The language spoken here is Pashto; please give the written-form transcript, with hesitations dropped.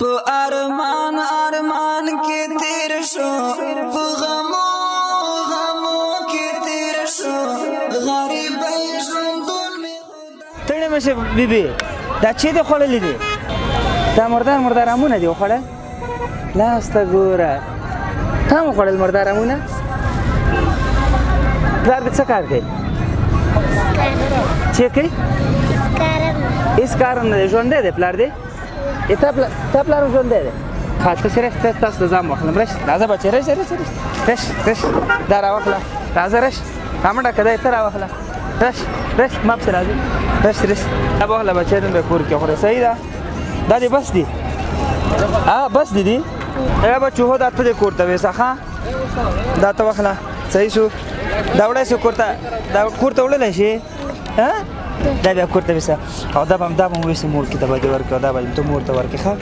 په ارمان ارمان کې تیر شو په غمو غمو کې تیر شو غریب ژوندون می تړې مشه بیبي دا چې د خوړلې دي دا مردار امونه دی خوړل لاسته ګوره تا مو خوړل مردار امونه پلار دې څه کار کوي چې کوي هېڅ کار هم نه دی ژوندی دی پلار دې تا پلار ژوندی دی ښه ته چې رش تاسو ته ځان واخلم رش راځه بچې رش دا راواخله راځه رش رامنډه که دی ته راواخله رش ما پسې راځي رش دا به واخله بچې نن به کور کې خورې صحیح ده دا دې بس دي بس دي ای بچو هو دا ته دې کور ته ویسه ښه دا ته واخله صحیح شو دا وړی شو کور ته وړلی شي دا بیا کور ته ویسه او دا به هم ویسه مور کې ته به دې ورکړې او دا به ته مور ته ورکړې ښه